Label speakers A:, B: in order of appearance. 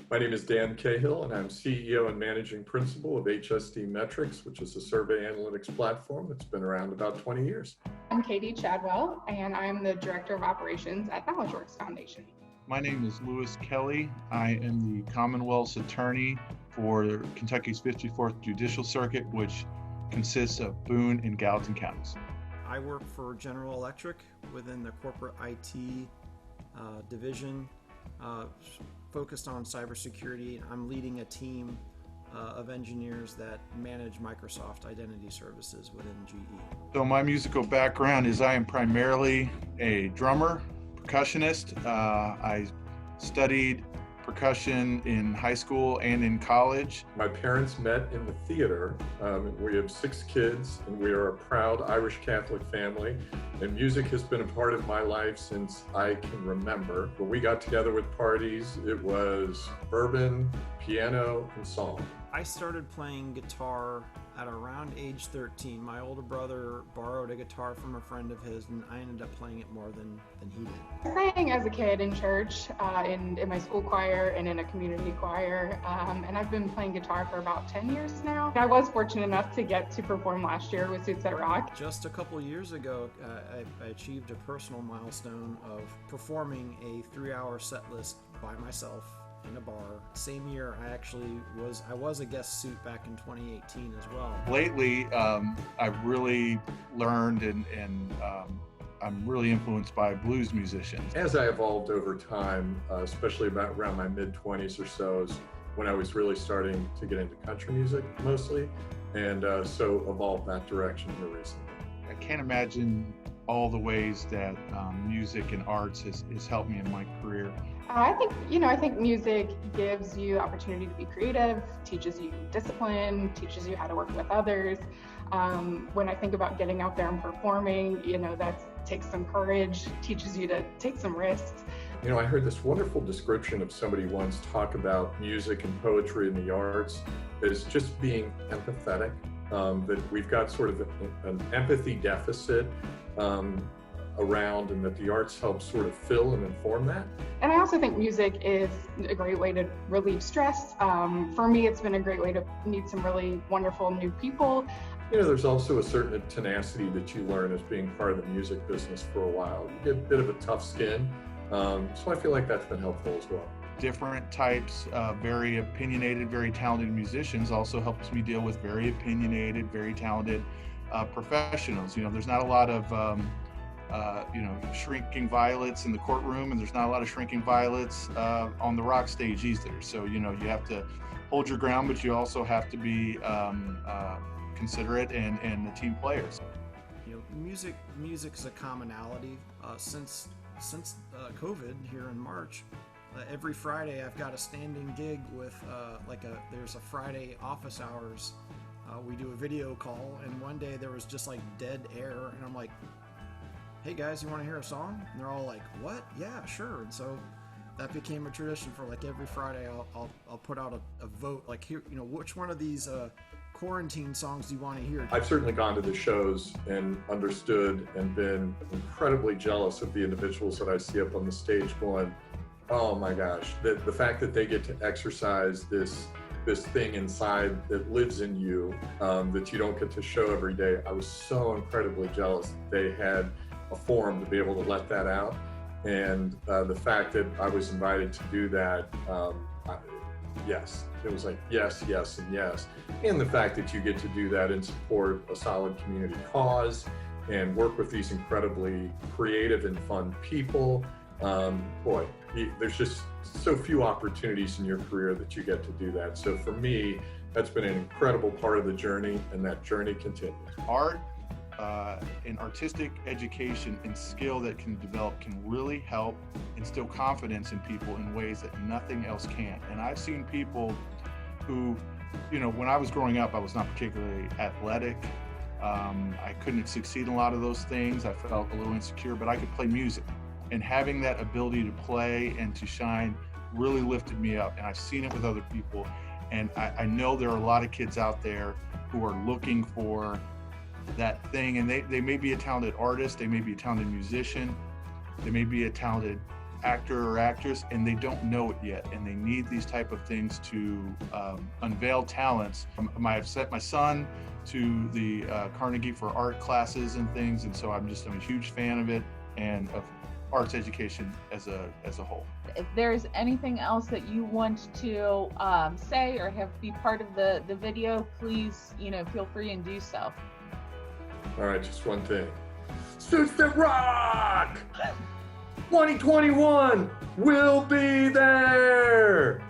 A: My name is Dan Cahill, and I'm CEO and Managing Principal of HSD Metrics, which is a survey analytics platform that's been around about 20 years.
B: I'm Katie Chadwell, and I'm the Director of Operations at KnowledgeWorks Foundation.
C: My name is Lewis Kelly. I am the Commonwealth's attorney for Kentucky's 54th Judicial Circuit, which consists of Boone and Gallatin counties.
D: I work for General Electric within the corporate IT division, focused on cybersecurity. I'm leading a team of engineers that manage Microsoft Identity Services within GE.
C: So my musical background is I am primarily a drummer, percussionist. I studied percussion in high school and in college.
A: My parents met in the theater. We have 6 kids, and we are a proud Irish Catholic family. And music has been a part of my life since I can remember. When we got together with parties, it was bourbon, piano, and song.
D: I started playing guitar at around age 13. My older brother borrowed a guitar from a friend of his, and I ended up playing it more than he did.
B: I sang as a kid in church, in my school choir, and in a community choir, and I've been playing guitar for about 10 years now. I was fortunate enough to get to perform last year with Suits That Rock.
D: Just a couple years ago, I achieved a personal milestone of performing a 3-hour set list by myself in a bar. Same year, I was a guest suit back in 2018 as well.
C: Lately, I've really learned and I'm really influenced by blues musicians.
A: As I evolved over time, especially around my mid-20s or so, is when I was really starting to get into country music mostly, and so evolved that direction here recently.
C: I can't imagine all the ways that music and arts has helped me in my career.
B: I think music gives you opportunity to be creative, teaches you discipline, teaches you how to work with others. When I think about getting out there and performing, that takes some courage, teaches you to take some risks.
A: I heard this wonderful description of somebody once talk about music and poetry and the arts as just being empathetic, that we've got sort of an empathy deficit around, and that the arts help sort of fill and inform that.
B: And I also think music is a great way to relieve stress. For me, it's been a great way to meet some really wonderful new people.
A: There's also a certain tenacity that you learn as being part of the music business for a while. You get a bit of a tough skin, so I feel like that's been helpful as well.
C: Different types of very opinionated, very talented musicians also helps me deal with very opinionated, very talented professionals. There's not a lot of shrinking violets in the courtroom, and there's not a lot of shrinking violets on the rock stage either. So, you have to hold your ground, but you also have to be considerate and the team players.
D: Music's a commonality. Since COVID here in March, every Friday I've got a standing gig with there's a Friday office hours. We do a video call, and one day there was just like dead air, and I'm like, hey guys, you want to hear a song? And they're all like, what? Yeah, sure. And so that became a tradition for like every Friday. I'll put out a vote, like, here, which one of these quarantine songs do you want to hear?
A: I've certainly gone to the shows and understood and been incredibly jealous of the individuals that I see up on the stage going, oh my gosh, the fact that they get to exercise this thing inside that lives in you, that you don't get to show every day. I was so incredibly jealous that they had a forum to be able to let that out, and the fact that I was invited to do that, yes, it was like yes, yes, and yes. And the fact that you get to do that and support a solid community cause and work with these incredibly creative and fun people, there's just so few opportunities in your career that you get to do that. So for me, that's been an incredible part of the journey, and that journey continues.
C: Art and artistic education and skill that can develop can really help instill confidence in people in ways that nothing else can. And I've seen people who, when I was growing up, I was not particularly athletic. I couldn't succeed in a lot of those things. I felt a little insecure, but I could play music. And having that ability to play and to shine really lifted me up. And I've seen it with other people. And I know there are a lot of kids out there who are looking for that thing, and they may be a talented artist, they may be a talented musician, they may be a talented actor or actress and they don't know it yet, and they need these type of things to unveil talents. I've sent my son to the Carnegie for art classes and things, and so I'm a huge fan of it and of arts education as a whole.
E: If there's anything else that you want to say or have be part of the video, please, feel free and do so.
A: All right, just one thing. Suits that rock! 2021 will be there!